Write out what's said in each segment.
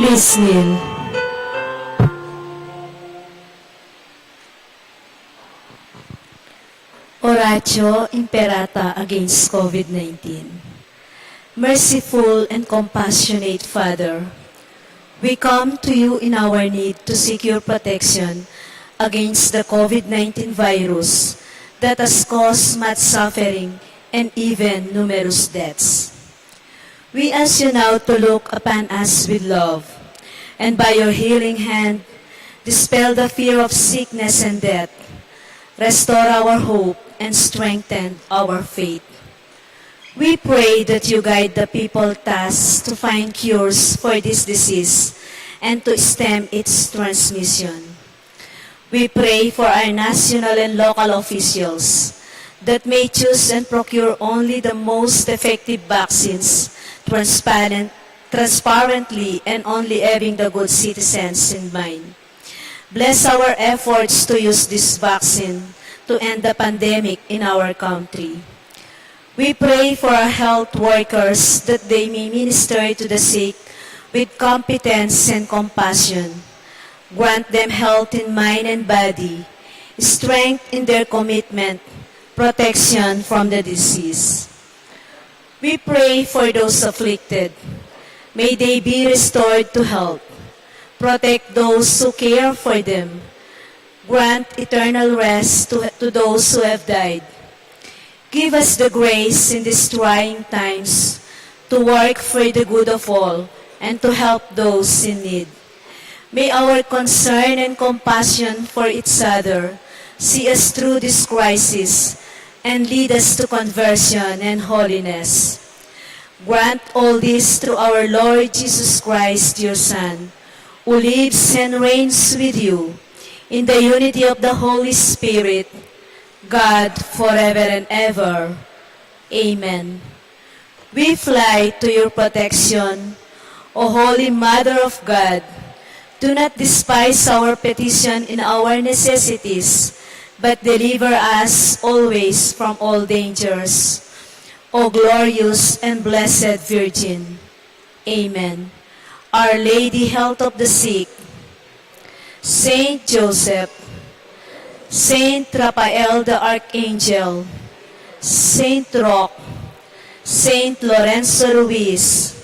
Please kneel. Oratio Imperata against COVID-19. Merciful and compassionate Father, we come to you in our need to secure protection against the COVID-19 virus that has caused much suffering and even numerous deaths. We ask you now to look upon us with love, and by your healing hand, dispel the fear of sickness and death, restore our hope, and strengthen our faith. We pray that you guide the people tasked to find cures for this disease and to stem its transmission. We pray for our national and local officials that may choose and procure only the most effective vaccines transparently and only having the good citizens in mind. Bless our efforts to use this vaccine to end the pandemic in our country. We pray for our health workers that they may minister to the sick with competence and compassion. Grant them health in mind and body, strength in their commitment, protection from the disease. We pray for those afflicted. May they be restored to health. Protect those who care for them. Grant eternal rest to those who have died. Give us the grace in these trying times to work for the good of all and to help those in need. May our concern and compassion for each other see us through this crisis and lead us to conversion and holiness. Grant all this through our Lord Jesus Christ, your Son, who lives and reigns with you in the unity of the Holy Spirit, God, forever and ever. Amen. We fly to your protection, O Holy Mother of God. Do not despise our petition in our necessities, but deliver us always from all dangers. O glorious and blessed Virgin. Amen. Our Lady, Health of the Sick, Saint Joseph, Saint Raphael the Archangel, Saint Roque, Saint Lorenzo Ruiz,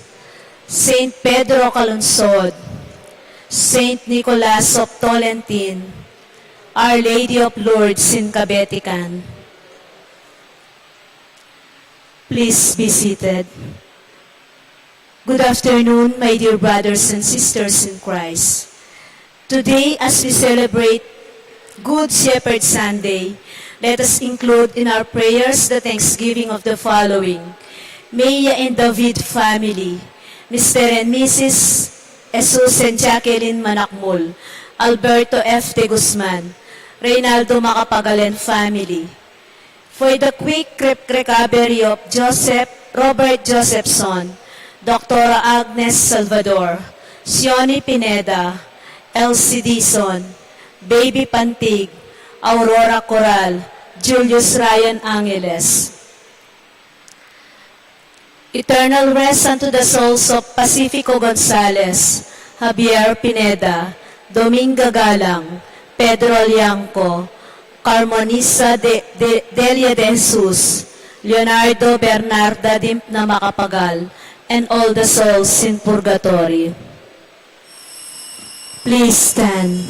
Saint Pedro Calungsod, Saint Nicholas of Tolentine, Our Lady of Lourdes in Cabetican. Please be seated. Good afternoon, my dear brothers and sisters in Christ. Today, as we celebrate Good Shepherd Sunday, let us include in our prayers the thanksgiving of the following: Maya and David family, Mr. and Mrs. Jesus and Jacqueline Manakmul, Alberto F. de Guzman, Reynaldo Macapagalan family. For the quick recovery of Robert Josephson, Dr. Agnes Salvador, Sioni Pineda, Elsie Dizon, Baby Pantig, Aurora Coral, Julius Ryan Angeles. Eternal rest unto the souls of Pacifico Gonzalez, Javier Pineda, Dominga Galang, Pedro Liangco, Carmonisa Delia de Jesus, Leonardo Bernarda Dimp na Macapagal, and all the souls in purgatory. Please stand.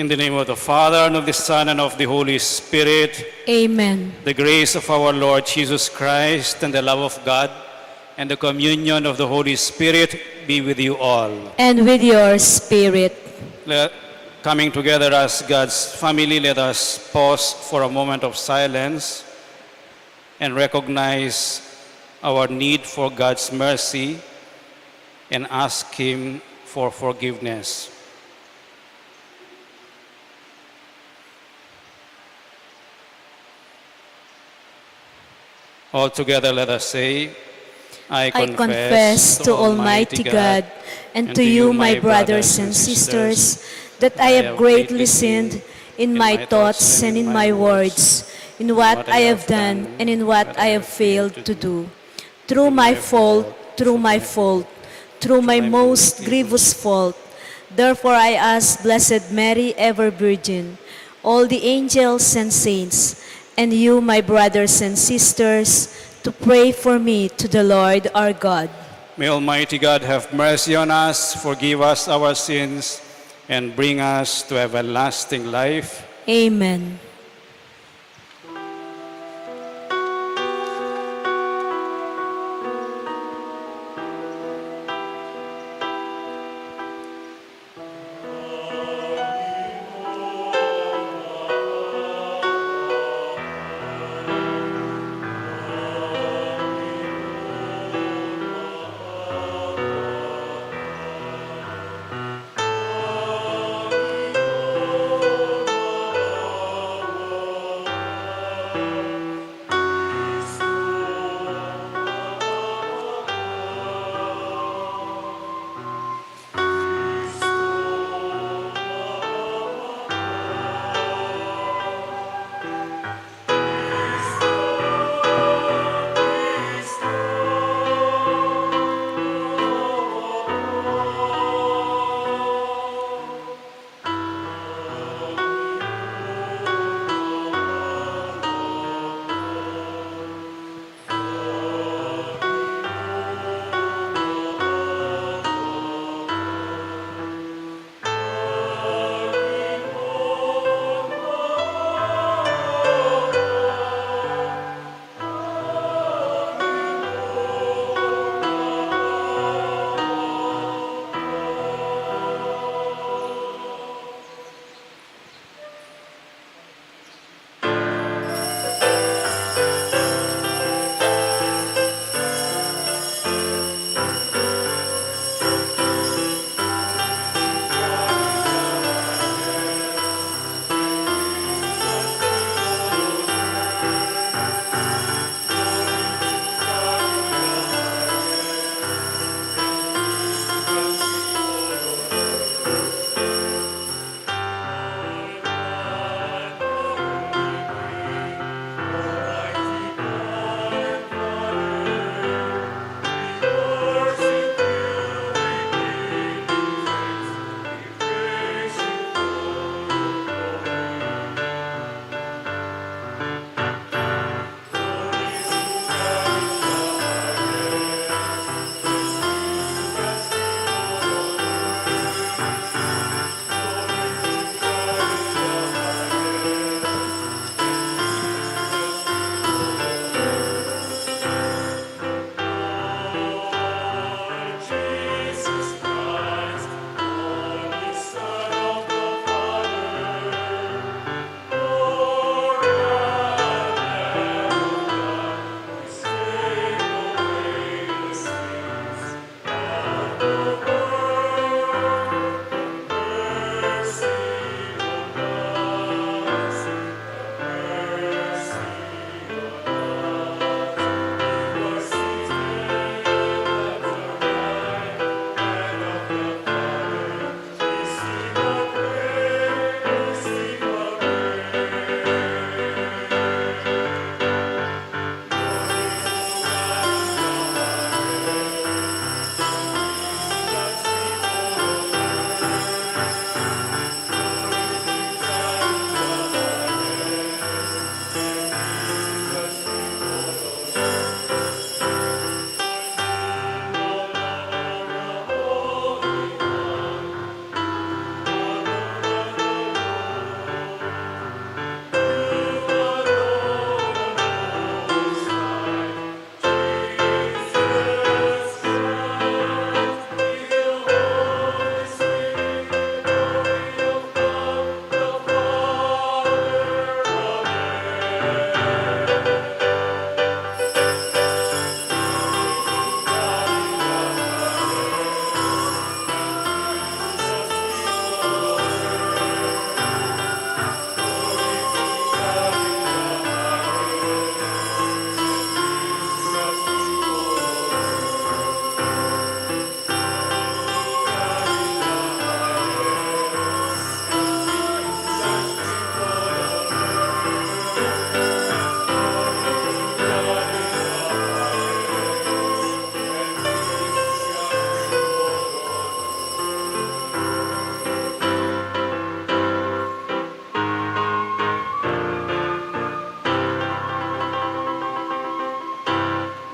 In the name of the Father, and of the Son, and of the Holy Spirit, Amen. the grace of our Lord Jesus Christ, and the love of God, and the communion of the Holy Spirit be with you all. And with your spirit. Coming together as God's family, let us pause for a moment of silence and recognize our need for God's mercy and ask Him for forgiveness. All together, let us say, I confess to Almighty God and to you, my brothers and sisters, that I have greatly sinned in my thoughts and in my words, in what I have done and in what I have failed to do. Through my fault, through my most grievous fault. Therefore I ask Blessed Mary, ever Virgin, all the angels and saints, and you, my brothers and sisters, to pray for me to the Lord our God. May Almighty God have mercy on us, forgive us our sins, and bring us to everlasting life. Amen.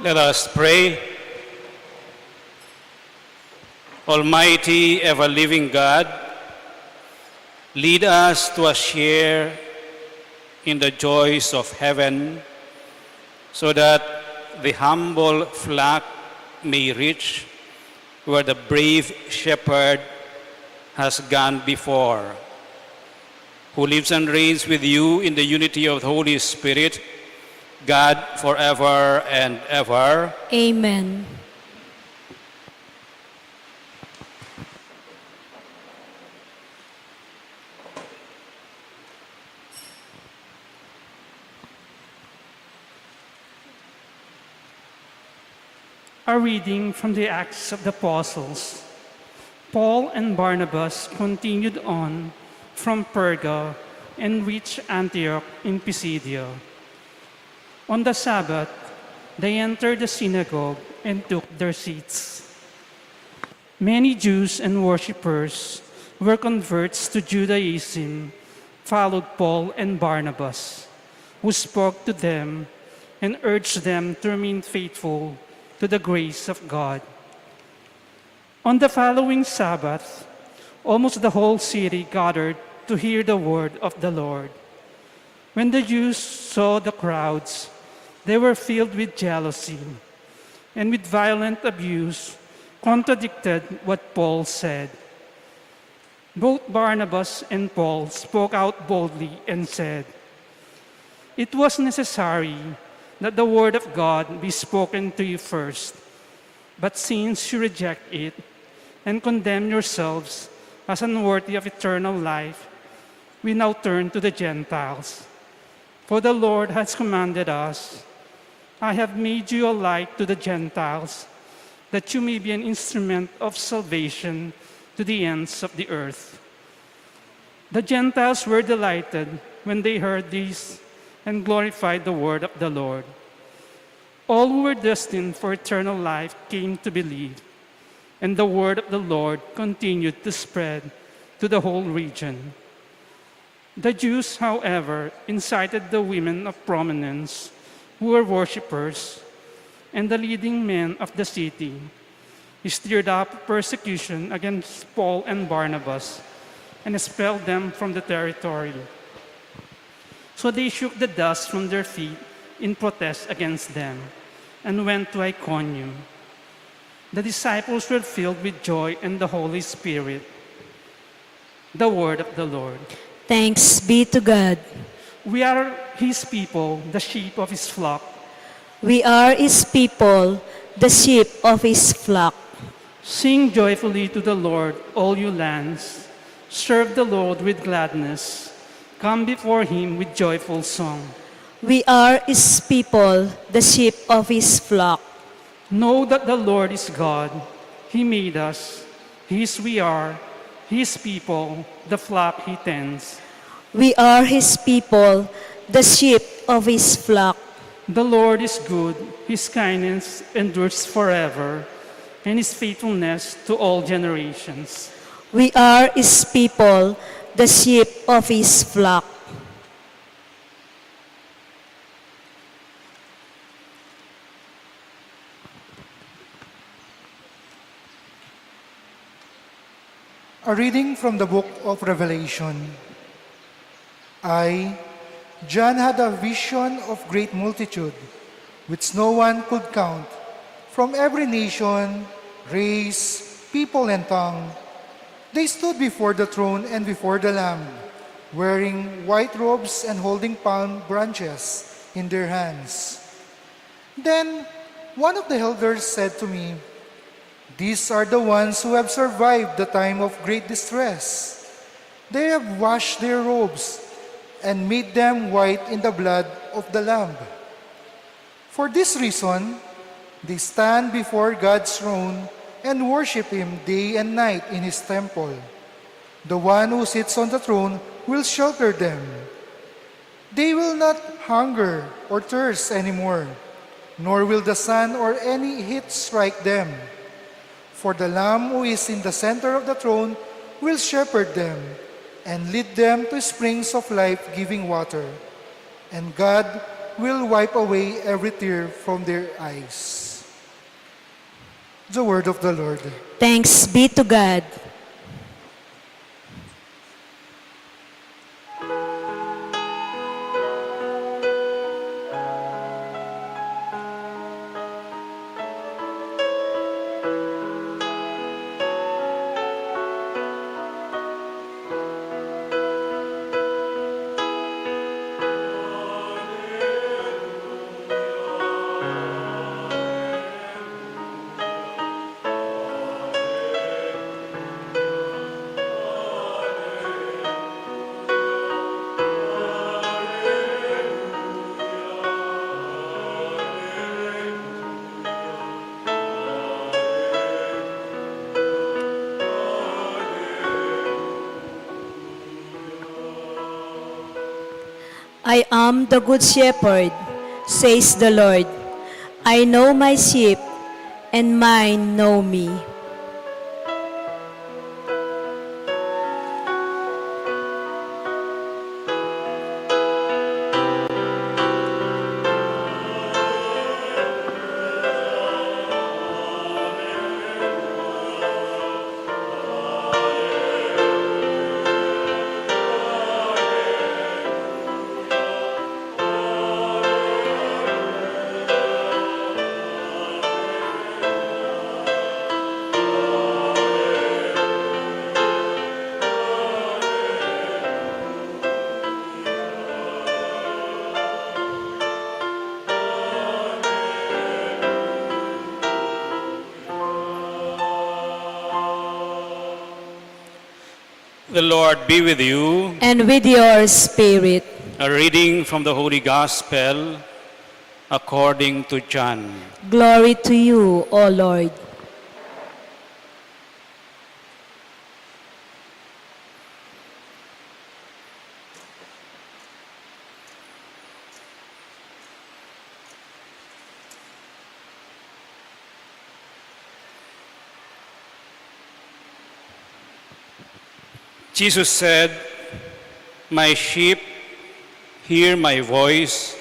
Let us pray. Almighty, ever-living God, lead us to a share in the joys of heaven, so that the humble flock may reach where the brave shepherd has gone before, who lives and reigns with you in the unity of the Holy Spirit, God forever and ever. Amen. A reading from the Acts of the Apostles. Paul and Barnabas continued on from Perga and reached Antioch in Pisidia. On the Sabbath, they entered the synagogue and took their seats. Many Jews and worshippers who were converts to Judaism followed Paul and Barnabas, who spoke to them and urged them to remain faithful to the grace of God. On the following Sabbath, almost the whole city gathered to hear the word of the Lord. When the Jews saw the crowds, they were filled with jealousy and with violent abuse contradicted what Paul said. Both Barnabas and Paul spoke out boldly and said, "It was necessary that the word of God be spoken to you first. But since you reject it and condemn yourselves as unworthy of eternal life, we now turn to the Gentiles. For the Lord has commanded us, 'I have made you a light to the Gentiles, that you may be an instrument of salvation to the ends of the earth.'" The Gentiles were delighted when they heard this and glorified the word of the Lord. All who were destined for eternal life came to believe, and the word of the Lord continued to spread to the whole region. The Jews, however, incited the women of prominence who were worshippers and the leading men of the city. He stirred up persecution against Paul and Barnabas and expelled them from the territory. So they shook the dust from their feet in protest against them and went to Iconium. The disciples were filled with joy and the Holy Spirit. The word of the Lord. Thanks be to God. We are His people, the sheep of His flock. We are His people, the sheep of His flock. Sing joyfully to the Lord, all you lands. Serve the Lord with gladness. Come before Him with joyful song. We are His people, the sheep of His flock. Know that the Lord is God. He made us. His we are, His people, the flock He tends. We are His people, the sheep of His flock. The Lord is good. His kindness endures forever, and His faithfulness to all generations. We are His people, the sheep of His flock. A reading from the book of Revelation. I, John, had a vision of great multitude, which no one could count, from every nation, race, people, and tongue. They stood before the throne and before the Lamb, wearing white robes and holding palm branches in their hands. Then one of the elders said to me, "These are the ones who have survived the time of great distress. They have washed their robes and made them white in the blood of the Lamb. For this reason, they stand before God's throne and worship Him day and night in His temple. The one who sits on the throne will shelter them. They will not hunger or thirst anymore, nor will the sun or any heat strike them. For the Lamb who is in the center of the throne will shepherd them and lead them to springs of life-giving water. And God will wipe away every tear from their eyes. The word of the Lord. Thanks be to God. I am the good shepherd, says the Lord. I know my sheep, and mine know me. The Lord be with you. And with your spirit. A reading from the Holy Gospel according to John. Glory to you, O Lord. Jesus said, "My sheep hear my voice.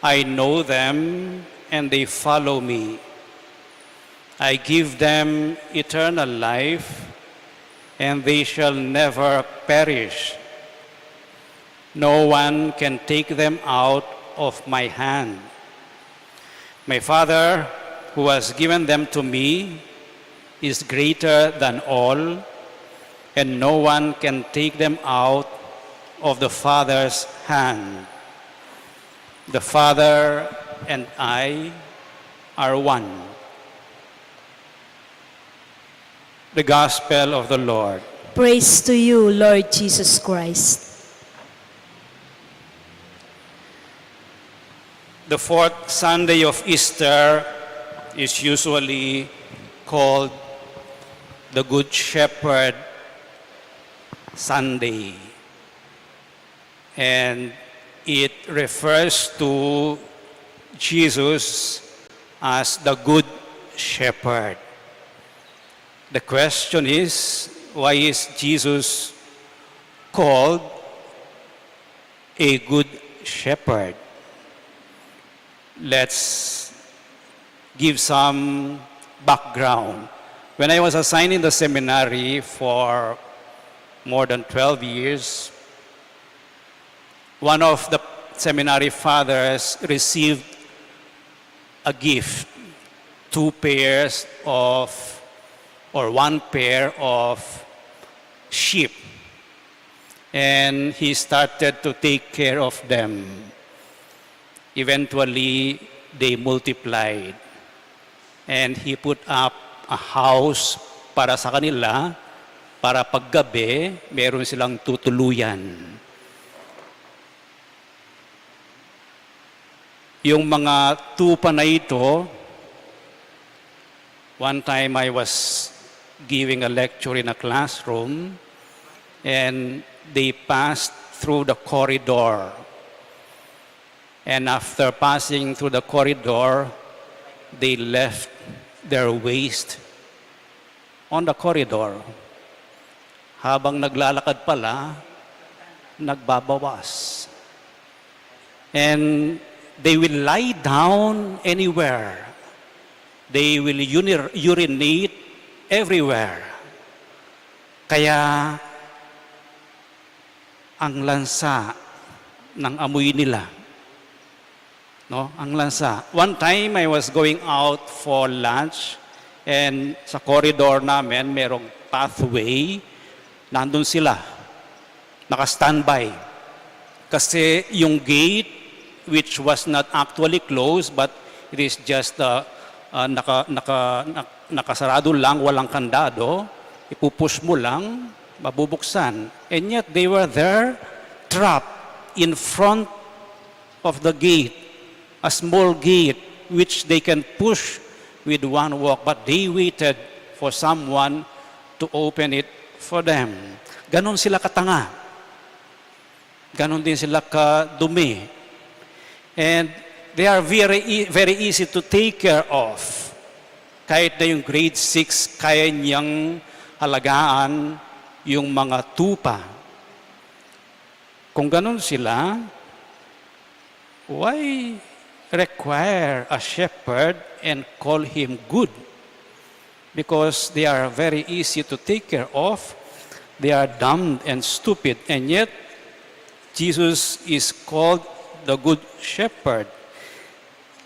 I know them, and they follow me. I give them eternal life, and they shall never perish. No one can take them out of my hand. My Father, who has given them to me, is greater than all, and no one can take them out of the Father's hand. The Father and I are one." The Gospel of the Lord. Praise to you, Lord Jesus Christ. The fourth Sunday of Easter is usually called the Good Shepherd Sunday. And it refers to Jesus as the Good Shepherd. The question is, why is Jesus called a Good Shepherd? Let's give some background. When I was assigned in the seminary for more than 12 years, one of the seminary fathers received a gift, one pair of sheep. And he started to take care of them. Eventually, they multiplied. And he put up a house para sa kanila, para paggabi, meron silang tutuluyan. Yung mga tupa na ito, one time I was giving a lecture in a classroom, and they passed through the corridor. And after passing through the corridor, they left their waste on the corridor. Habang naglalakad pala, nagbabawas. And they will lie down anywhere. They will urinate everywhere. Kaya ang lansa ng amoy nila. No? Ang lansa. One time, I was going out for lunch and sa corridor namin, merong pathway. Nandun sila. Naka-standby. Kasi yung gate, which was not actually closed, but it is just nakasarado lang, walang kandado, ipupush mo lang, mabubuksan. And yet, they were there, trapped in front of the gate, a small gate, which they can push with one walk, but they waited for someone to open it for them. Ganon sila katanga. Ganon din sila kadumi. And they are very easy to take care of. Kahit na yung grade 6, kaya niyang halagaan yung mga tupa. Kung ganon sila, why require a shepherd and call him good? Because they are very easy to take care of. They are dumb and stupid. And yet, Jesus is called the good shepherd.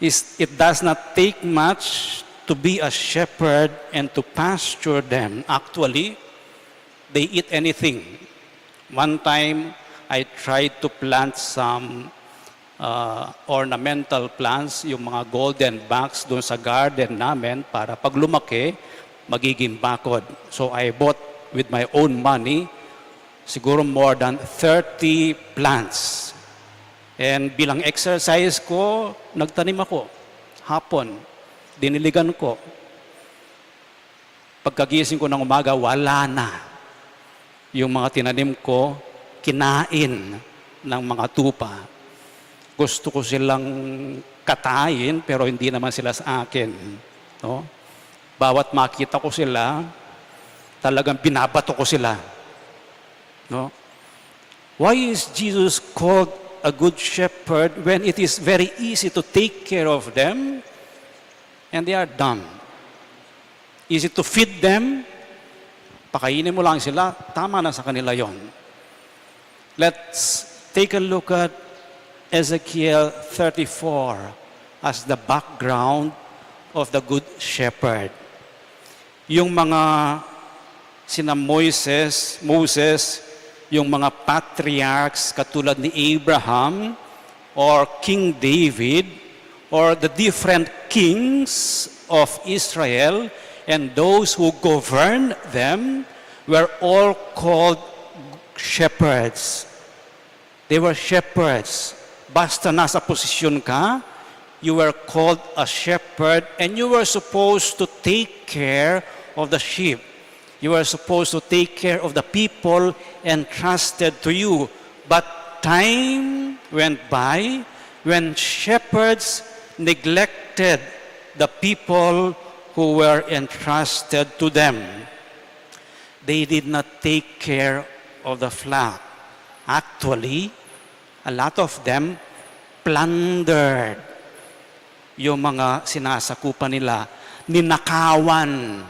It does not take much to be a shepherd and to pasture them. Actually, they eat anything. One time, I tried to plant some ornamental plants, yung mga golden bucks doon sa garden namin para pag lumaki, magiging bakod. So I bought with my own money, siguro more than 30 plants. And bilang exercise ko, nagtanim ako. Hapon, diniligan ko. Pagkagising ko ng umaga, wala na. Yung mga tinanim ko, kinain ng mga tupa. Gusto ko silang katayin, pero hindi naman sila sa akin. No? Bawat makita ko sila, talagang binabato ko sila. No? Why is Jesus called a good shepherd when it is very easy to take care of them and they are dumb? Easy to feed them, pakainin mo lang sila, tama na sa kanila yon. Let's take a look at Ezekiel 34 as the background of the good shepherd. Yung mga sina Moses, yung mga patriarchs katulad ni Abraham or King David or the different kings of Israel and those who governed them were all called shepherds. They were shepherds. Basta nasa posisyon ka, you were called a shepherd and you were supposed to take care of the sheep. You were supposed to take care of the people entrusted to you. But time went by when shepherds neglected the people who were entrusted to them. They did not take care of the flock. Actually, a lot of them plundered yung mga sinasakupan nila, ninakawan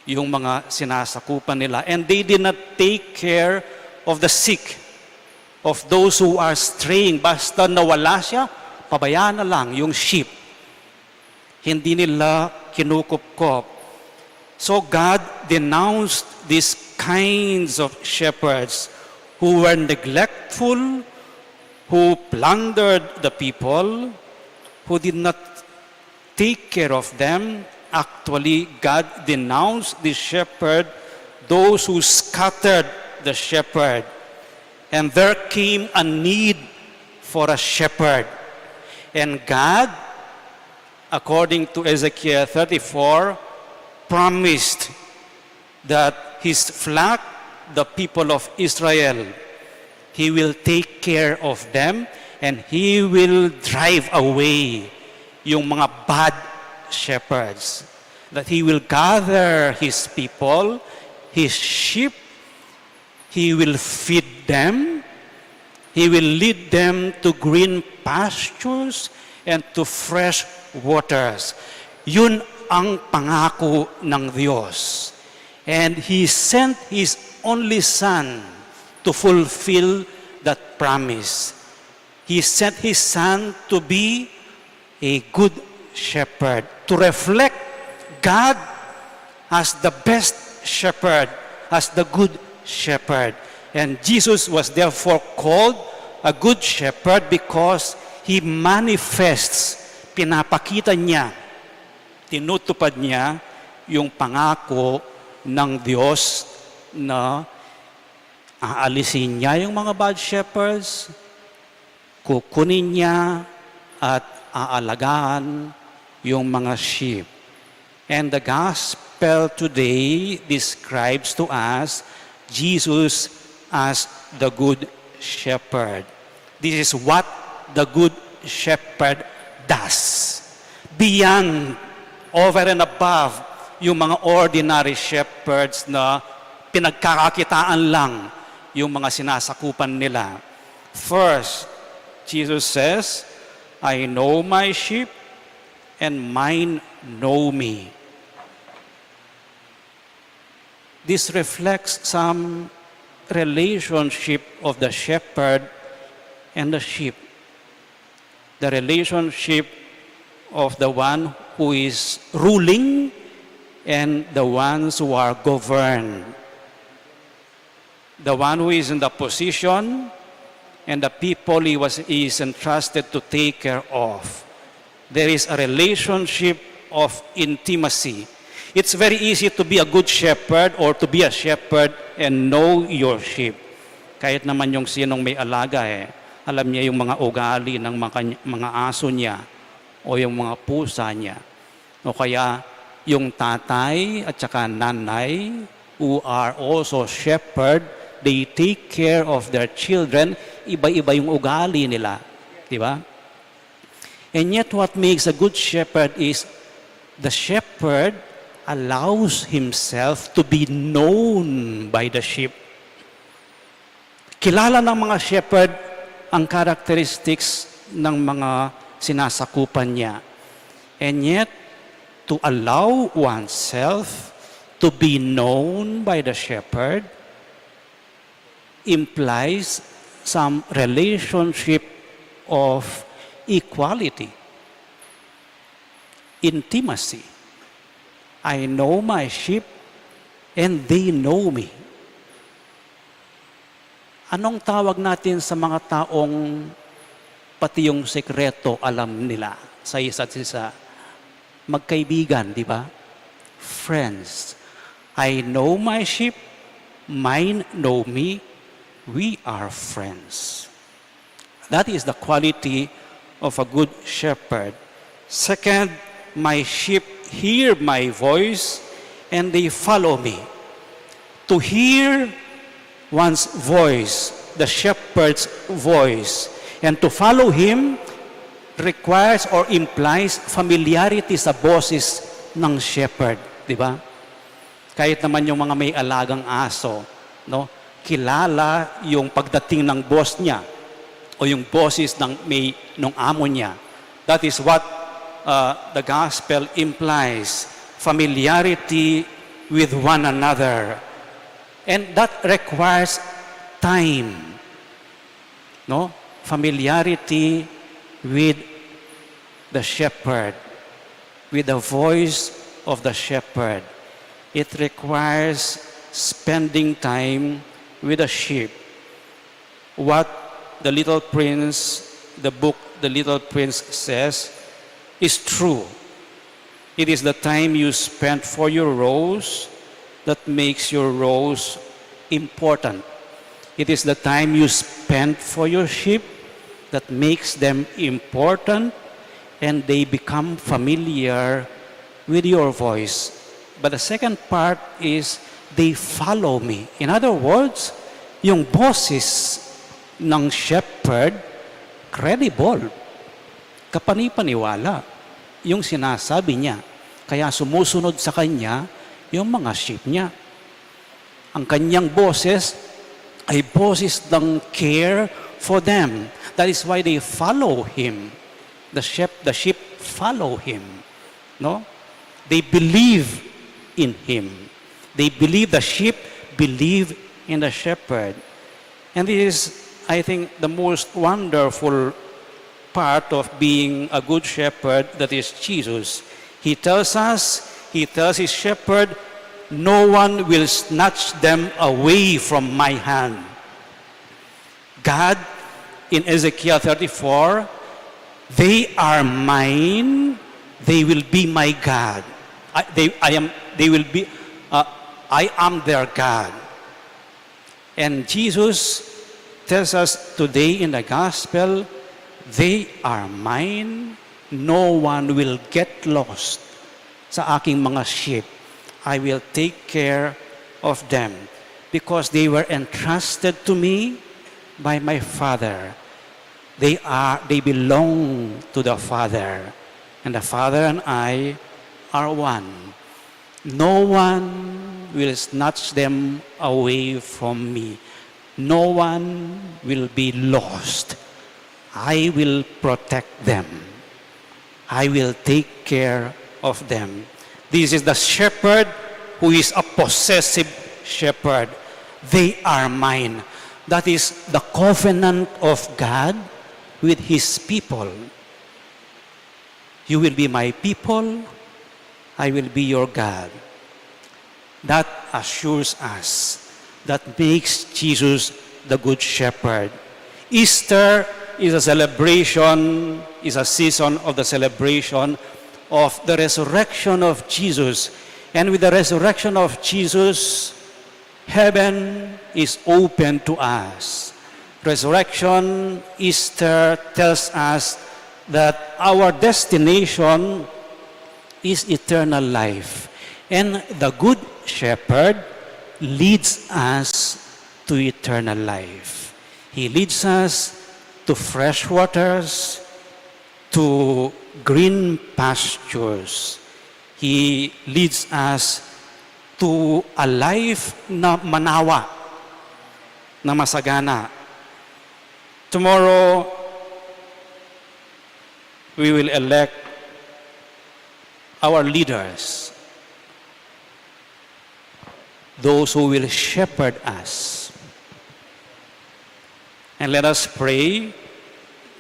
yung mga sinasakupan nila. And they did not take care of the sick, of those who are straying. Basta nawala siya, pabayaan na lang yung sheep. Hindi nila kinukupkop. So God denounced these kinds of shepherds who were neglectful, who plundered the people, who did not take care of them. Actually, God denounced the shepherd, those who scattered the shepherd. And there came a need for a shepherd. And God, according to Ezekiel 34, promised that his flock, the people of Israel, he will take care of them and he will drive away yung mga bad shepherds. That he will gather his people, his sheep, he will feed them, He will lead them to green pastures and to fresh waters. Yun ang pangako ng Diyos. And He sent His only Son to fulfill that promise. He sent His Son to be a good shepherd, to reflect God as the best shepherd, as the good shepherd. And Jesus was therefore called a good shepherd because He manifests, pinapakita niya, tinutupad niya yung pangako ng Diyos na aalisin niya yung mga bad shepherds, kukunin niya at aalagaan yung mga sheep. And the gospel today describes to us Jesus as the good shepherd. This is what the good shepherd does. Beyond, over and above, yung mga ordinary shepherds na pinagkakakitaan lang yung mga sinasakupan nila. First, Jesus says, I know my sheep and mine know me. This reflects some relationship of the shepherd and the sheep. The relationship of the one who is ruling and the ones who are governed. The one who is in the position and the people he is entrusted to take care of. There is a relationship of intimacy. It's very easy to be a good shepherd or to be a shepherd and know your sheep. Kahit naman yung sinong may alaga alam niya yung mga ugali ng mga aso niya o yung mga pusa niya. O kaya yung tatay at saka nanay who are also shepherd, they take care of their children. Iba-iba yung ugali nila. Di ba? And yet what makes a good shepherd is the shepherd allows himself to be known by the sheep. Kilala ng mga shepherd ang characteristics ng mga sinasakupan niya. And yet, to allow oneself to be known by the shepherd implies some relationship of equality, intimacy. I know my sheep and they know me. Anong tawag natin sa mga taong pati yung sekreto alam nila sa isa't isa? Magkaibigan, di ba? Friends. I know my sheep, mine know me, we are friends. That is the quality of a good shepherd. Second, my sheep hear my voice and they follow me. To hear one's voice, the shepherd's voice, and to follow him requires or implies familiarity sa boses ng shepherd, di ba? Kahit naman yung mga may alagang aso, no? Kilala yung pagdating ng boss niya o yung boses ng amo niya. That is what the gospel implies, familiarity with one another. And that requires time. No? Familiarity with the shepherd, with the voice of the shepherd. It requires spending time with the sheep. What the Little Prince, the book The Little Prince says, is true. It is the time you spend for your rows that makes your rows important. It is the time you spend for your sheep that makes them important and they become familiar with your voice. But the second part is they follow me. In other words, yung boses ng shepherd, credible, kapanipaniwala yung sinasabi niya. Kaya sumusunod sa kanya yung mga sheep niya. Ang kanyang boses ay boses ng care for them. That is why they follow him. The sheep follow him. No? They believe in him. They believe, the sheep believe in the shepherd. And this is, I think, the most wonderful part of being a good shepherd, that is Jesus. He tells his shepherd, no one will snatch them away from my hand. God, in Ezekiel 34, they are mine, they will be my God. I am their God. And Jesus tells us today in the gospel, they are mine, no one will get lost sa aking mga sheep. I will take care of them because they were entrusted to me by my Father. They belong to the Father, and the Father and I are one. No one will snatch them away from me. No one will be lost. I will protect them. I will take care of them. This is the shepherd who is a possessive shepherd. They are mine. That is the covenant of God with his people. You will be my people, I will be your God. That assures us, that makes Jesus the good shepherd. Easter is a celebration, is a season of the celebration of the resurrection of Jesus. And with the resurrection of Jesus, heaven is open to us. Resurrection, Easter tells us that our destination is eternal life. And the good shepherd leads us to eternal life. He leads us to fresh waters, to green pastures. He leads us to a life na manawa, na masagana. Tomorrow, we will elect our leaders, those who will shepherd us. And let us pray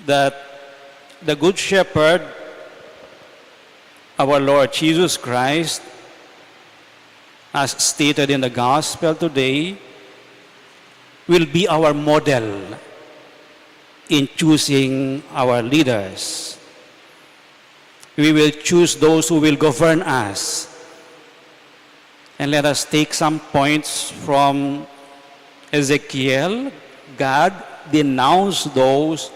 that the Good Shepherd, our Lord Jesus Christ, as stated in the Gospel today, will be our model in choosing our leaders. We will choose those who will govern us. And let us take some points from Ezekiel. God denounced those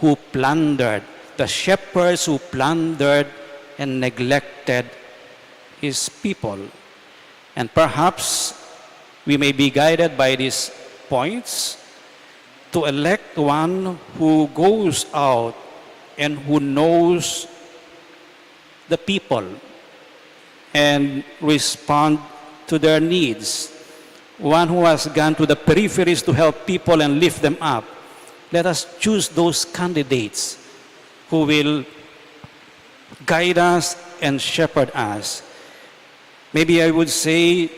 who plundered, the shepherds who plundered and neglected his people. And perhaps we may be guided by these points to elect one who goes out and who knows the people and respond to their needs. One who has gone to the peripheries to help people and lift them up. Let us choose those candidates who will guide us and shepherd us. Maybe I would say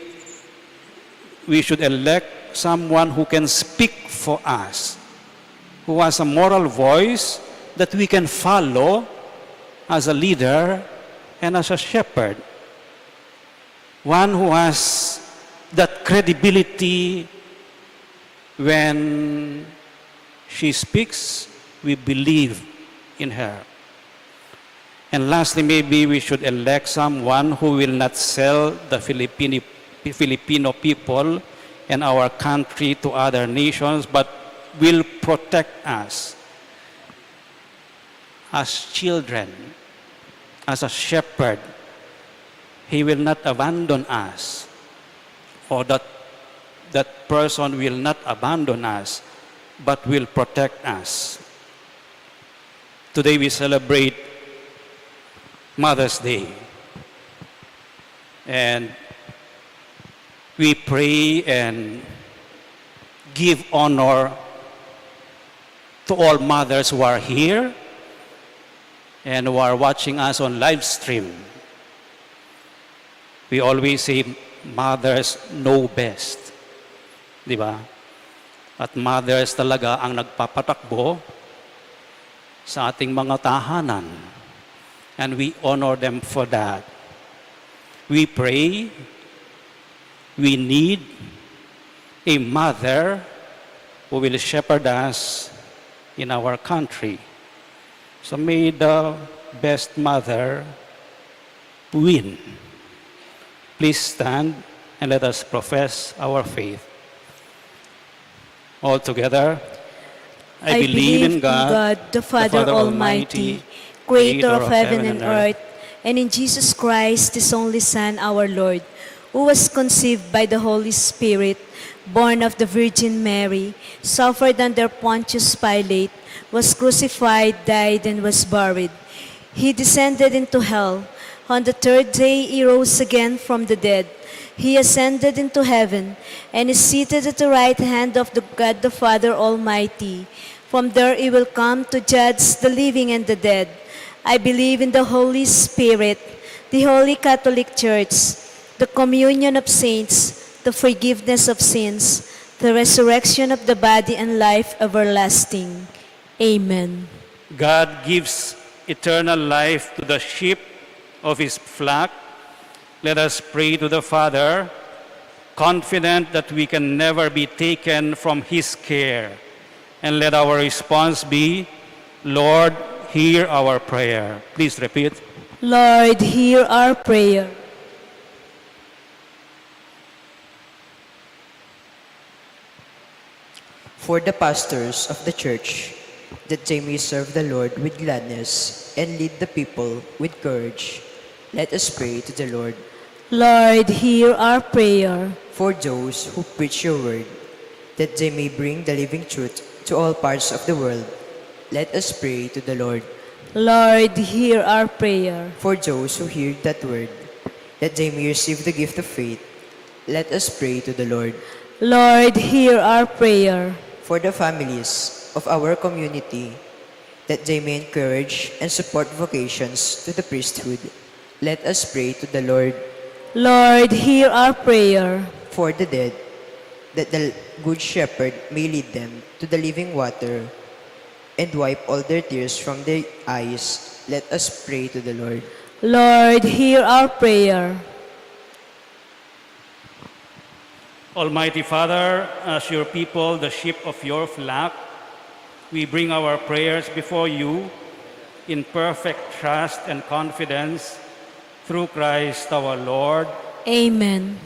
we should elect someone who can speak for us, who has a moral voice that we can follow as a leader and as a shepherd. One who has that credibility when she speaks, we believe in her. And lastly, maybe we should elect someone who will not sell the Filipino people and our country to other nations, but will protect us as children, as a shepherd. He will not abandon us, or that person will not abandon us, but will protect us. Today we celebrate Mother's Day. And we pray and give honor to all mothers who are here and who are watching us on live stream. We always say, mothers know best. Di ba? At mothers talaga ang nagpapatakbo sa ating mga tahanan. And we honor them for that. We pray, we need a mother who will shepherd us in our country. So may the best mother win. Please stand and let us profess our faith. All together, I believe in God, the Father Almighty, creator of heaven and earth, and in Jesus Christ, His only Son, our Lord, who was conceived by the Holy Spirit, born of the Virgin Mary, suffered under Pontius Pilate, was crucified, died, and was buried. He descended into hell. On the third day, He rose again from the dead. He ascended into heaven and is seated at the right hand of the God the Father Almighty. From there He will come to judge the living and the dead. I believe in the Holy Spirit, the Holy Catholic Church, the communion of saints, the forgiveness of sins, the resurrection of the body, and life everlasting. Amen. God gives eternal life to the sheep of His flock. Let us pray to the Father, confident that we can never be taken from His care. And let our response be, Lord, hear our prayer. Please repeat. Lord, hear our prayer. For the pastors of the church, that they may serve the Lord with gladness and lead the people with courage, let us pray to the Lord. Lord, hear our prayer. For those who preach your word, that they may bring the living truth to all parts of the world, let us pray to the Lord. Lord, hear our prayer. For those who hear that word, that they may receive the gift of faith, let us pray to the Lord. Lord, hear our prayer. For the families of our community, that they may encourage and support vocations to the priesthood, let us pray to the Lord. Lord, hear our prayer. For the dead, that the Good Shepherd may lead them to the living water and wipe all their tears from their eyes, let us pray to the Lord. Lord, hear our prayer. Almighty Father, as your people, the sheep of your flock, we bring our prayers before you in perfect trust and confidence through Christ our Lord. Amen.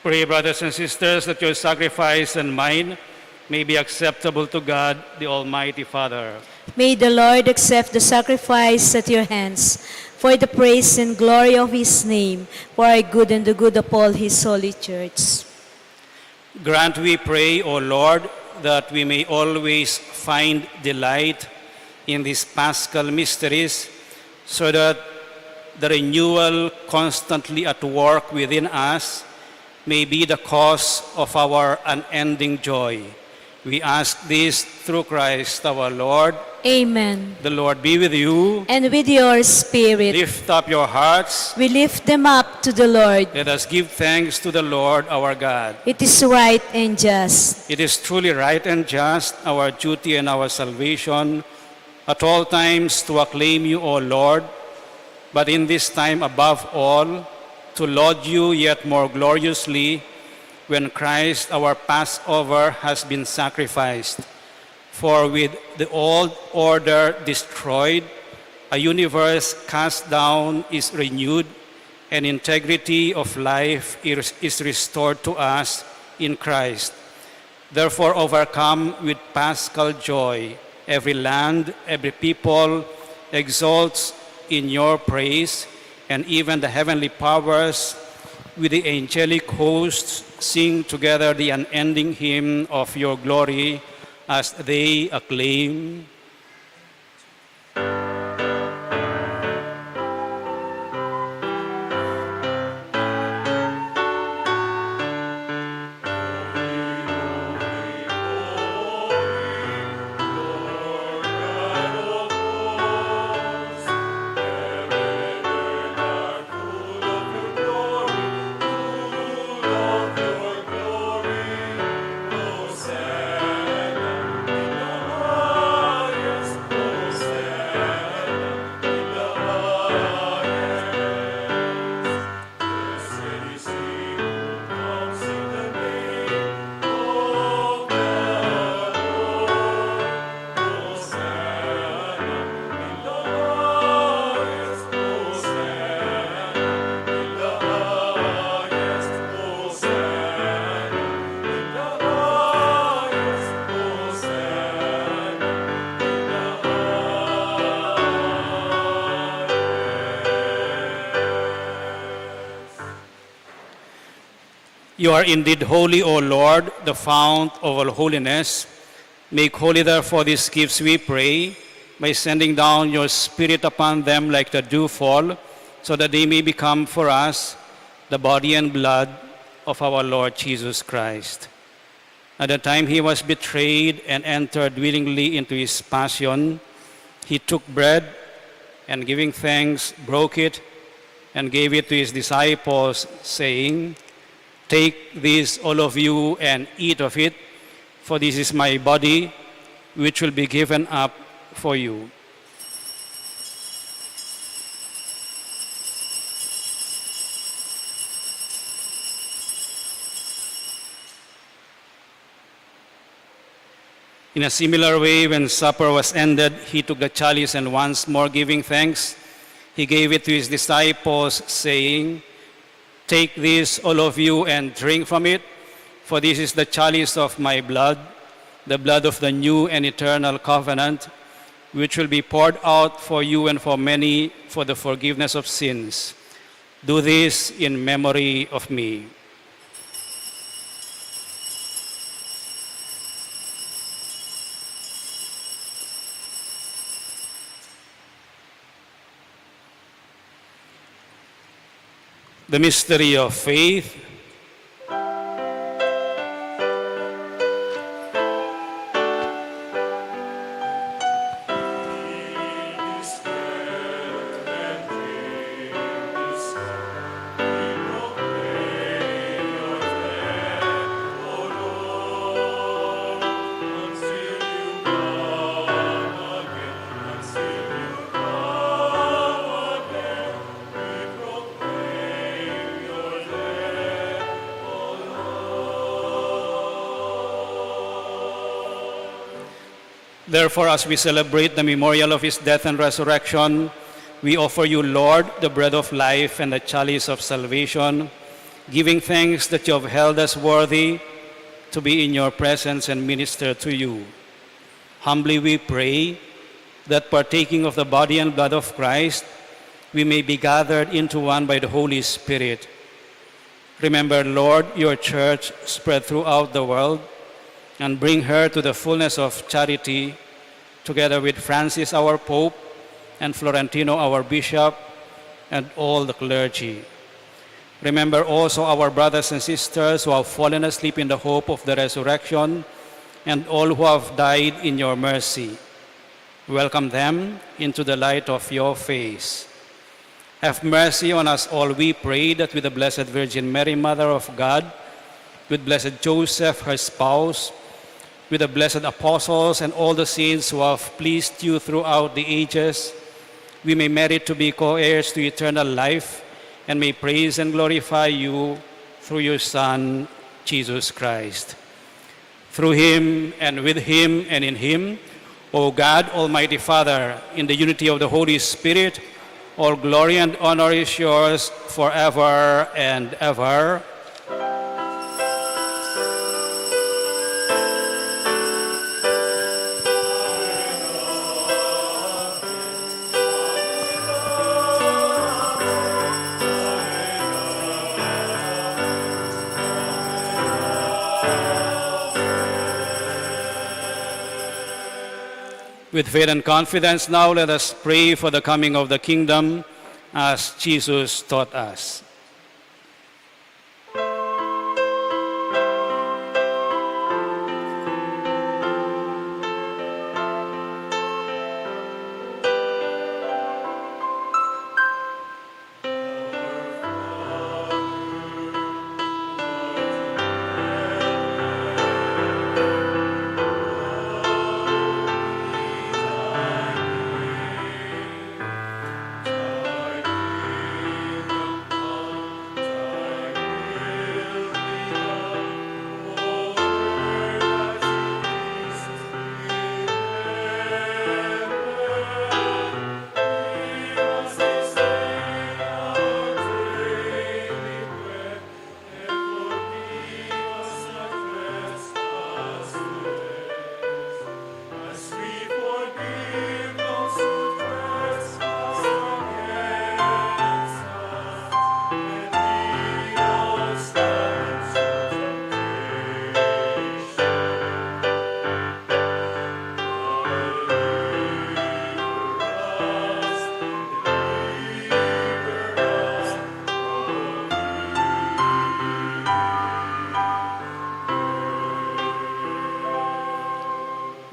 Pray, brothers and sisters, that your sacrifice and mine may be acceptable to God, the Almighty Father. May the Lord accept the sacrifice at your hands for the praise and glory of his name, for our good and the good of all his holy church. Grant, we pray, O Lord, that we may always find delight in these paschal mysteries, so that the renewal constantly at work within us may be the cause of our unending joy. We ask this through Christ our Lord. Amen. The Lord be with you. And with your spirit, Lift up your hearts. we lift them up to the Lord. Let us give thanks to the Lord our God. It is right and just. It is truly right and just, our duty and our salvation, at all times to acclaim you, O Lord, but in this time above all, to laud you yet more gloriously when Christ our Passover has been sacrificed. For with the old order destroyed, a universe cast down is renewed, and integrity of life is restored to us in Christ. Therefore, overcome with paschal joy, every land, every people exalts in your praise, and even the heavenly powers with the angelic hosts sing together the unending hymn of your glory as they acclaim. You are indeed holy, O Lord, the fount of all holiness. Make holy, therefore, these gifts, we pray, by sending down your Spirit upon them like the dewfall, so that they may become for us the body and blood of our Lord Jesus Christ. At the time he was betrayed and entered willingly into his passion, he took bread and, giving thanks, broke it and gave it to his disciples, saying, "Take this, all of you, and eat of it, for this is my body, which will be given up for you." In a similar way, when supper was ended, he took the chalice and, once more giving thanks, he gave it to his disciples, saying, "Take this, all of you, and drink from it, for this is the chalice of my blood, the blood of the new and eternal covenant, which will be poured out for you and for many for the forgiveness of sins. Do this in memory of me." The mystery of faith. Therefore, as we celebrate the memorial of his death and resurrection, we offer you, Lord, the bread of life and the chalice of salvation, giving thanks that you have held us worthy to be in your presence and minister to you. Humbly we pray that partaking of the body and blood of Christ, we may be gathered into one by the Holy Spirit. Remember, Lord, your church spread throughout the world, and bring her to the fullness of charity, together with Francis, our Pope, and Florentino, our Bishop, and all the clergy. Remember also our brothers and sisters who have fallen asleep in the hope of the resurrection, and all who have died in your mercy. Welcome them into the light of your face. Have mercy on us all, we pray, that with the Blessed Virgin Mary, Mother of God, with Blessed Joseph, her spouse, with the blessed apostles and all the saints who have pleased you throughout the ages, we may merit to be co-heirs to eternal life, and may praise and glorify you through your Son, Jesus Christ. Through him, and with him, and in him, O God, Almighty Father, in the unity of the Holy Spirit, all glory and honor is yours forever and ever. With faith and confidence now, let us pray for the coming of the kingdom as Jesus taught us.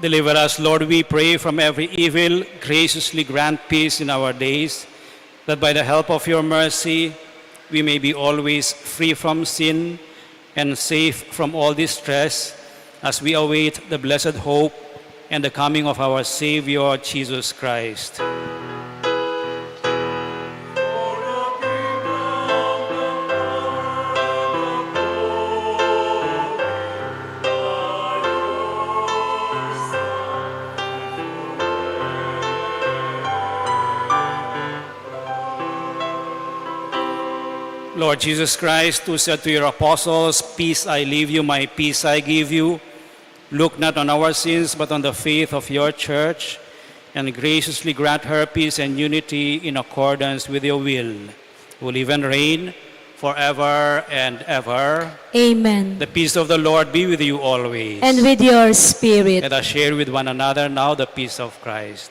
Deliver us, Lord, we pray, from every evil. Graciously grant peace in our days, that by the help of your mercy we may be always free from sin and safe from all distress, as we await the blessed hope and the coming of our Savior, Jesus Christ. Lord Jesus Christ, who said to your apostles, "Peace I leave you, my peace I give you," look not on our sins, but on the faith of your church, and graciously grant her peace and unity in accordance with your will, who live and reign forever and ever. Amen. The peace of the Lord be with you always. And with your spirit. Let us share with one another now the peace of Christ.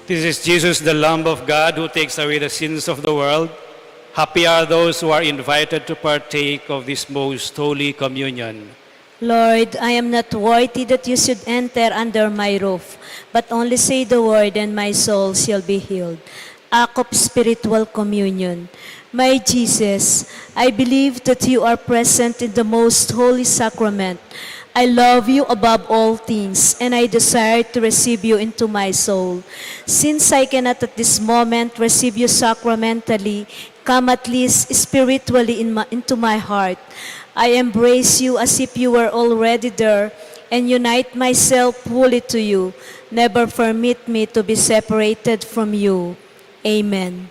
This is Jesus, the Lamb of God, who takes away the sins of the world. Happy are those who are invited to partake of this most holy communion. Lord, I am not worthy that you should enter under my roof, but only say the word and my soul shall be healed. Act of spiritual communion. My Jesus, I believe that you are present in the most holy sacrament. I love you above all things, and I desire to receive you into my soul. Since I cannot at this moment receive you sacramentally, come at least spiritually into my heart. I embrace you as if you were already there, and unite myself fully to you. Never permit me to be separated from you. Amen.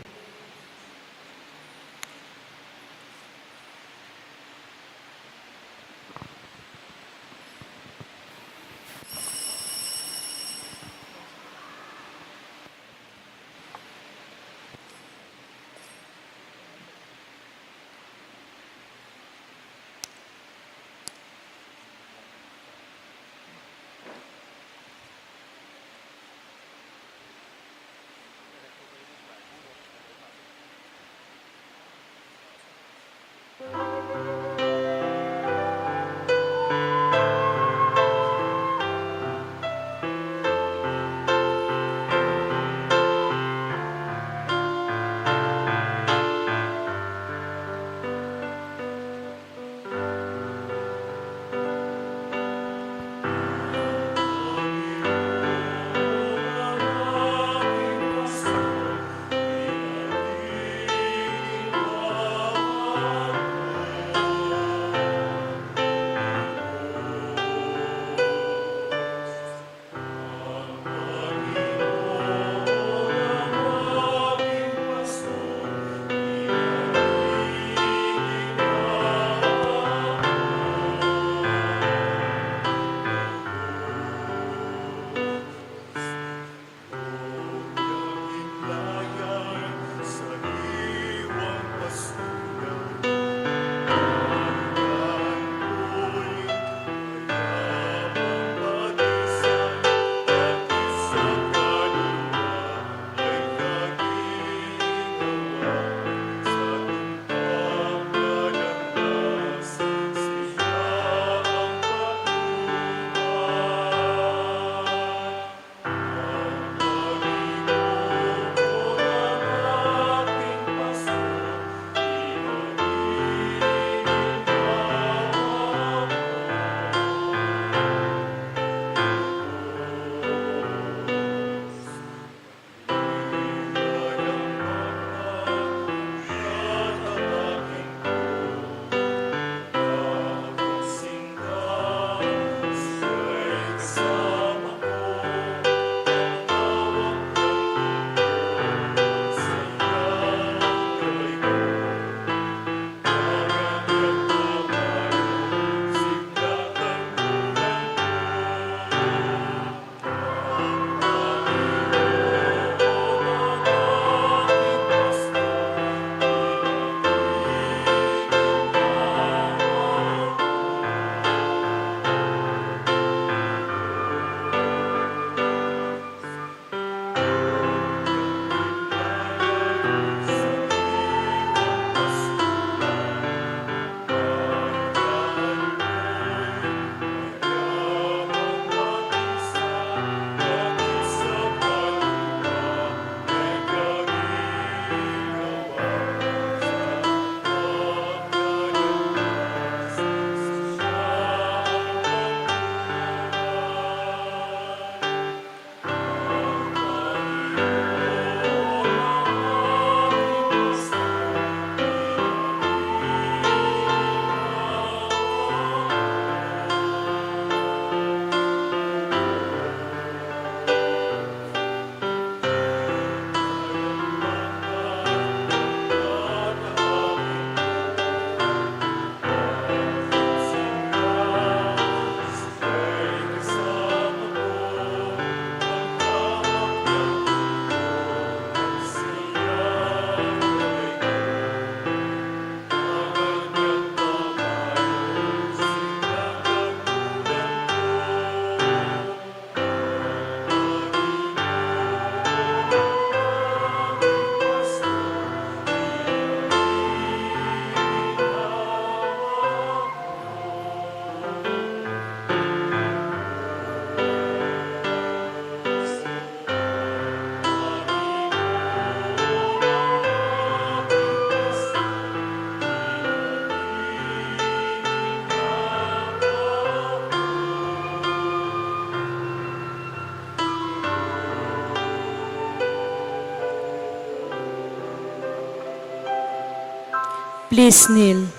Please kneel.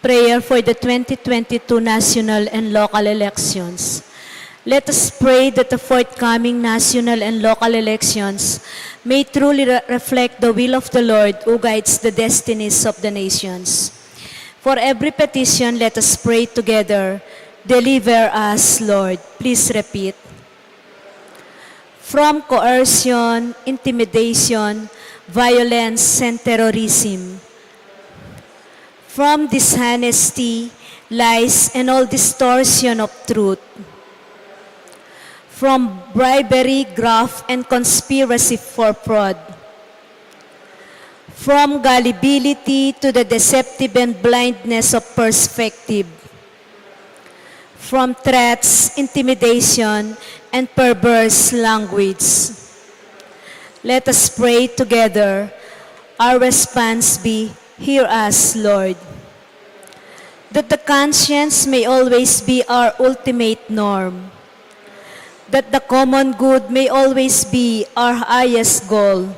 Prayer for the 2022 national and local elections. Let us pray that the forthcoming national and local elections may truly reflect the will of the Lord who guides the destinies of the nations. For every petition, let us pray together. Deliver us, Lord. Please repeat. From coercion, intimidation, violence, and terrorism. From dishonesty, lies, and all distortion of truth. From bribery, graft, and conspiracy for fraud. From gullibility to the deceptive and blindness of perspective. From threats, intimidation, and perverse language. Let us pray together. Our response be, hear us, Lord. That the conscience may always be our ultimate norm. That the common good may always be our highest goal.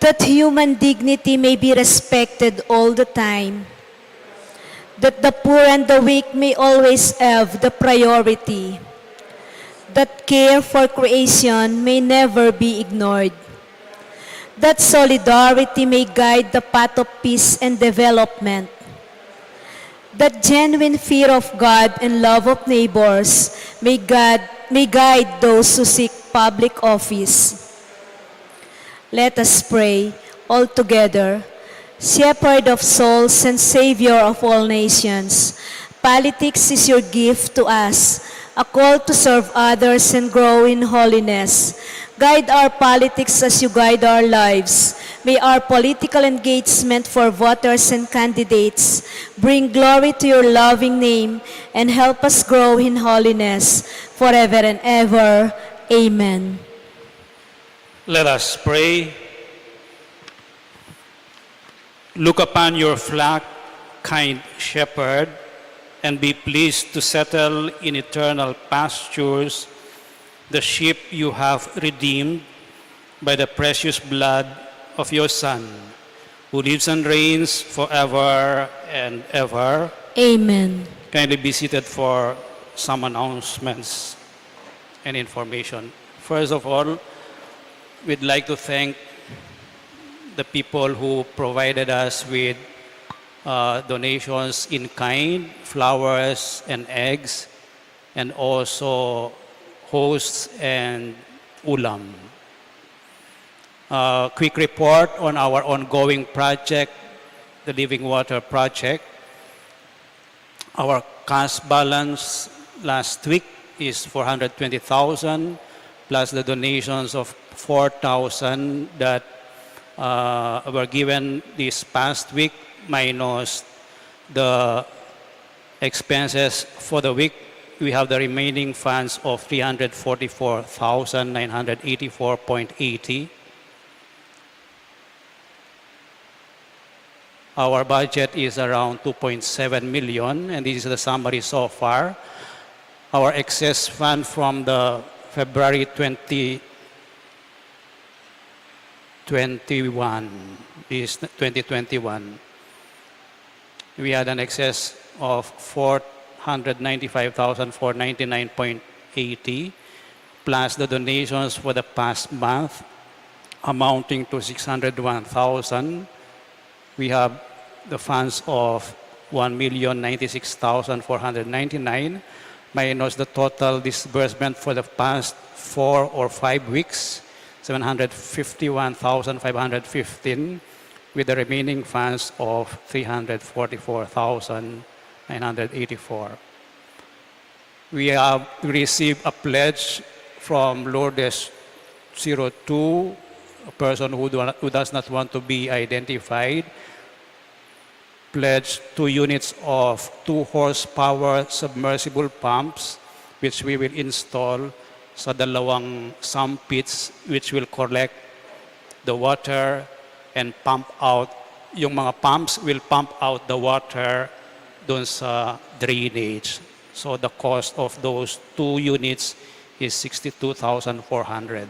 That human dignity may be respected all the time. That the poor and the weak may always have the priority. That care for creation may never be ignored. That solidarity may guide the path of peace and development. That genuine fear of God and love of neighbors may guide those who seek public office. Let us pray all together. Shepherd of souls and Savior of all nations, politics is your gift to us, a call to serve others and grow in holiness. Guide our politics as you guide our lives. May our political engagement for voters and candidates bring glory to your loving name and help us grow in holiness forever and ever. Amen. Let us pray. Look upon your flock, kind shepherd, and be pleased to settle in eternal pastures the sheep you have redeemed by the precious blood of your Son, who lives and reigns forever and ever. Amen. Kindly be seated for some announcements and information. First of all, we'd like to thank the people who provided us with donations in kind, flowers and eggs, and also hosts and ulam. Quick report on our ongoing project, the Living Water Project. Our cash balance last week is 420,000 plus the donations of 4,000 that were given this past week minus the expenses for the week. We have the remaining funds of 344,984.80. Our budget is around 2.7 million, and this is the summary so far. Our excess fund from the February 2021, we had an excess of 495,499.80 plus the donations for the past month amounting to 601,000. We have the funds of 1,096,499 minus the total disbursement for the past 4 or 5 weeks, 751,515, with the remaining funds of 344,984. We have received a pledge from Lourdes 02, a person who does not want to be identified, pledged 2 units of 2 horsepower submersible pumps, which we will install sa dalawang sump pits, which will collect the water and pump out. Yung mga pumps will pump out the water dun sa drainage. So the cost of those 2 units is 62,400.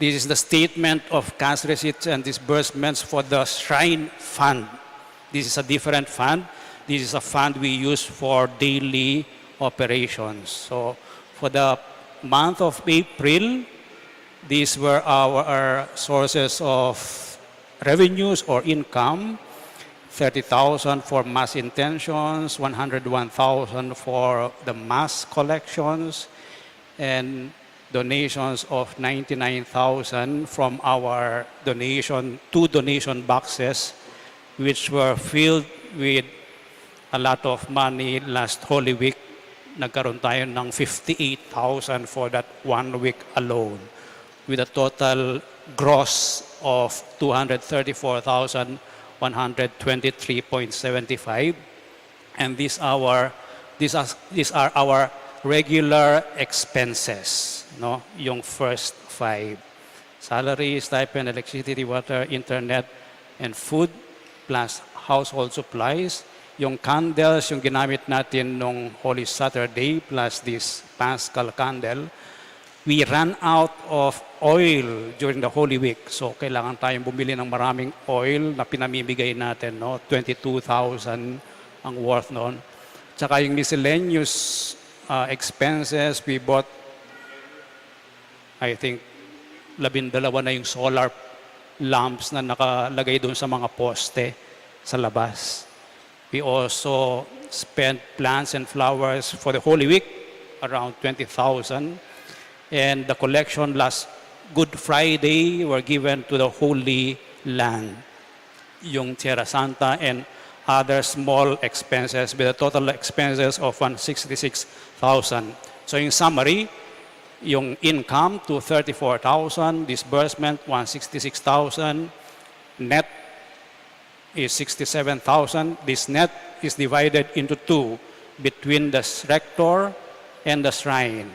This is the statement of cash receipts and disbursements for the Shrine Fund. This is a different fund. This is a fund we use for daily operations. So for the month of April, these were our sources of revenues or income. 30,000 for mass intentions, 101,000 for the mass collections, and donations of 99,000 from our two donation boxes, which were filled with a lot of money last Holy Week. Nagkaroon tayo ng 58,000 for that 1 week alone, with a total gross of 234,123.75. And these are our regular expenses, no? Yung first 5. Salary, stipend, electricity, water, internet, and food, plus household supplies. Yung candles, yung ginamit natin nung Holy Saturday, plus this Paschal candle. We ran out of oil during the Holy Week. So, kailangan tayong bumili ng maraming oil na pinamimigay natin, no? 22,000 ang worth noon. Tsaka yung miscellaneous expenses, we bought, I think, 12 na yung solar lamps na nakalagay doon sa mga poste sa labas. We also spent plants and flowers for the Holy Week, around 20,000. And the collection last Good Friday were given to the Holy Land, yung Tierra Santa and other small expenses with a total expenses of 166,000. So in summary, yung income to 34,000, disbursement 166,000, net is 67,000. This net is divided into 2 between the rector and the shrine.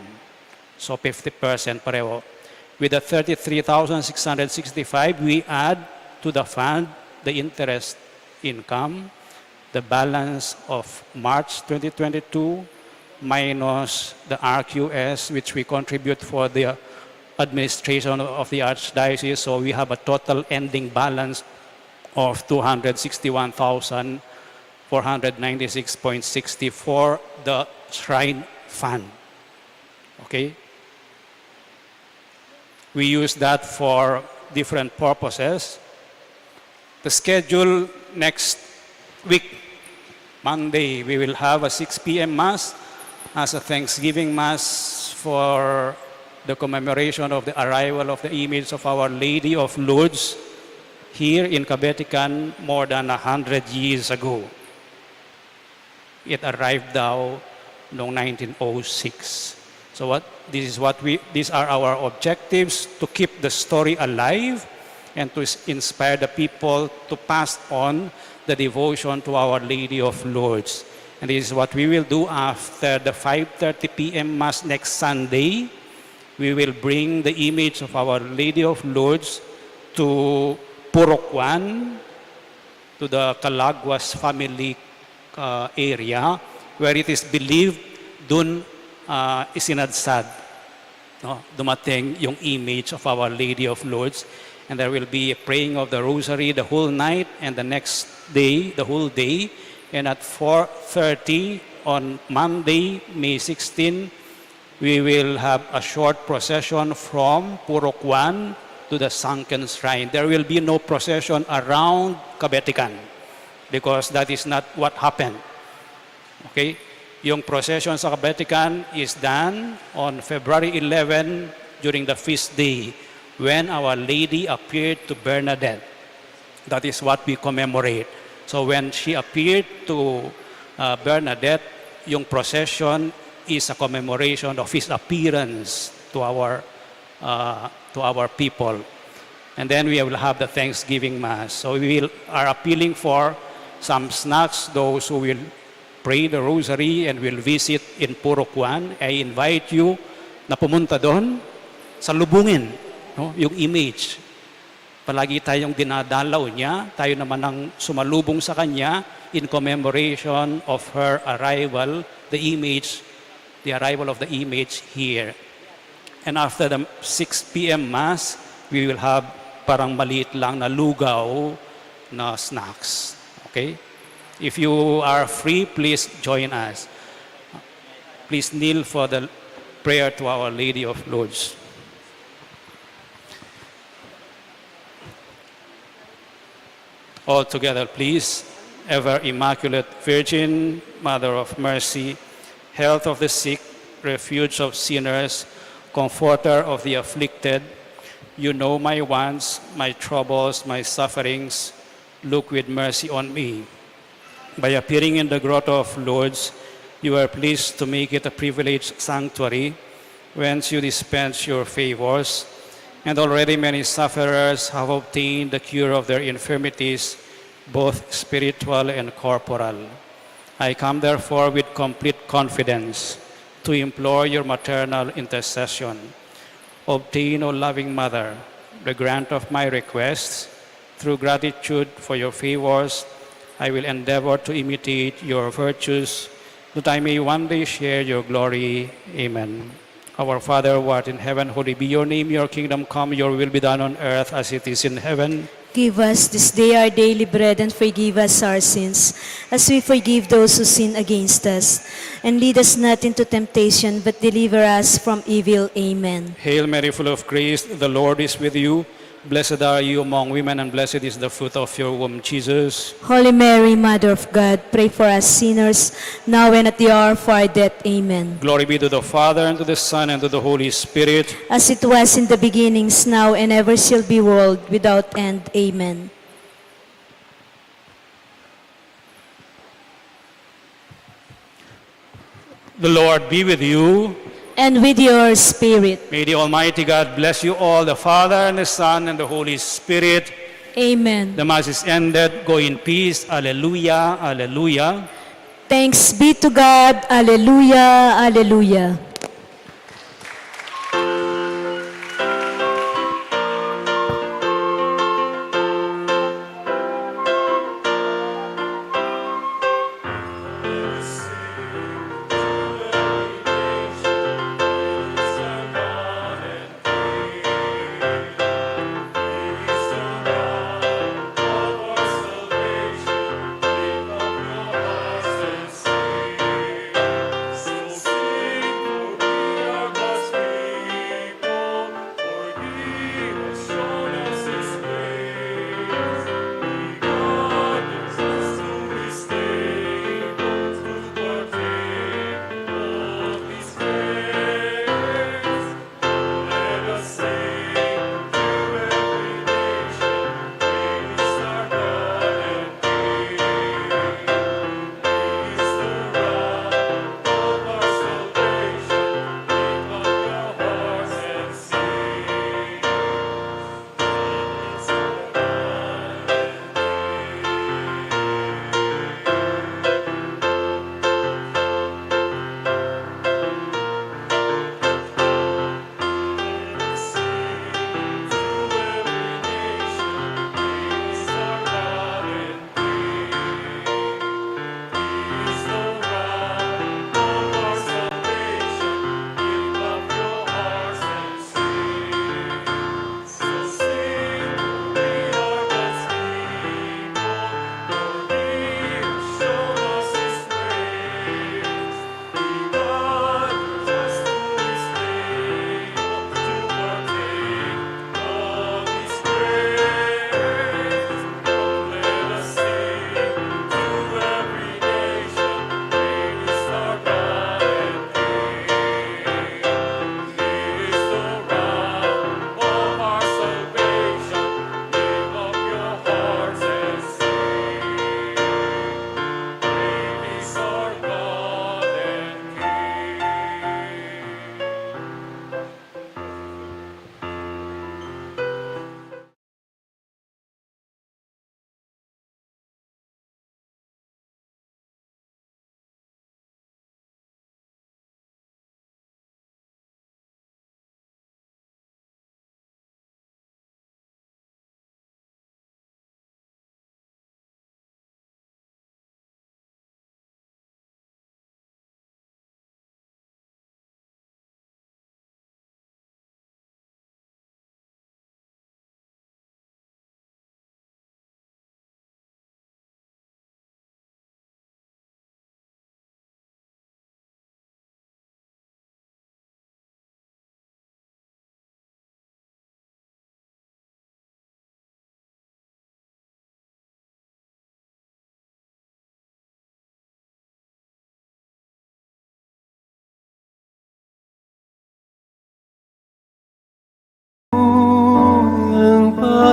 So 50% pareho. With the 33,665, we add to the fund the interest income, the balance of March 2022 minus the RQS, which we contribute for the administration of the Archdiocese. So we have a total ending balance of 261,496.60 for the Shrine Fund. Okay? We use that for different purposes. The schedule next week, Monday, we will have a 6 p.m. Mass as a Thanksgiving Mass for the commemoration of the arrival of the image of Our Lady of Lourdes here in Cabetican more than 100 years ago. It arrived now noong 1906. So these are our objectives, to keep the story alive and to inspire the people to pass on the devotion to Our Lady of Lourdes. And this is what we will do after the 5:30 p.m. Mass next Sunday. We will bring the image of Our Lady of Lourdes to Purokwan, to the Calaguas family area, where it is believed dun isinadsad, no? Dumating yung image of Our Lady of Lourdes. And there will be a praying of the Rosary the whole night and the next day, the whole day. And at 4:30 on Monday, May 16, we will have a short procession from Purokwan to the sunken shrine. There will be no procession around Cabetican because that is not what happened. Okay? Yung procession sa Cabetican is done on February 11 during the feast day when Our Lady appeared to Bernadette. That is what we commemorate. So when she appeared to Bernadette, yung procession is a commemoration of his appearance to our people. And then we will have the Thanksgiving Mass. So we are appealing for some snacks, those who will pray the Rosary and will visit in Purokwan. I invite you na pumunta doon, salubungin, no? Yung image. Palagi tayong dinadalaw niya, tayo naman ang sumalubong sa kanya in commemoration of her arrival, the arrival of the image here. And after the 6 p.m. Mass, we will have parang maliit lang na lugaw na snacks. Okay? If you are free, please join us. Please kneel for the prayer to Our Lady of Lourdes. All together, please. Ever Immaculate Virgin, Mother of Mercy, health of the sick, refuge of sinners, comforter of the afflicted, you know my wants, my troubles, my sufferings. Look with mercy on me. By appearing in the grotto of Lourdes, you are pleased to make it a privileged sanctuary, whence you dispense your favors, and already many sufferers have obtained the cure of their infirmities, both spiritual and corporal. I come therefore with complete confidence to implore your maternal intercession. Obtain, O loving Mother, the grant of my requests. Through gratitude for your favors, I will endeavor to imitate your virtues, that I may one day share your glory. Amen. Our Father, who art in heaven, holy be your name. Your kingdom come, your will be done on earth as it is in heaven. Give us this day our daily bread, and forgive us our sins, as we forgive those who sin against us. And lead us not into temptation, but deliver us from evil. Amen. Hail Mary, full of grace, the Lord is with you. Blessed are you among women, and blessed is the fruit of your womb, Jesus. Holy Mary, Mother of God, pray for us sinners, now and at the hour of our death. Amen. Glory be to the Father, and to the Son, and to the Holy Spirit. As it was in the beginnings, now and ever shall be, world without end. Amen. The Lord be with you. And with your spirit. May the Almighty God bless you all, the Father, and the Son, and the Holy Spirit. Amen. The Mass is ended. Go in peace. Alleluia, alleluia. Thanks be to God. Alleluia, alleluia.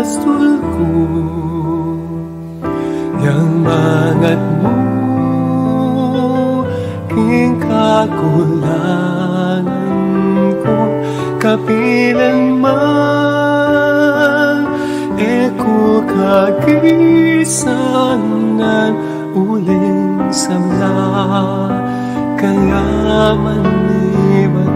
apostol ko, yang mangat mo king kakulangan ko kapilan man eko kagisanan uling samla kaya man ibat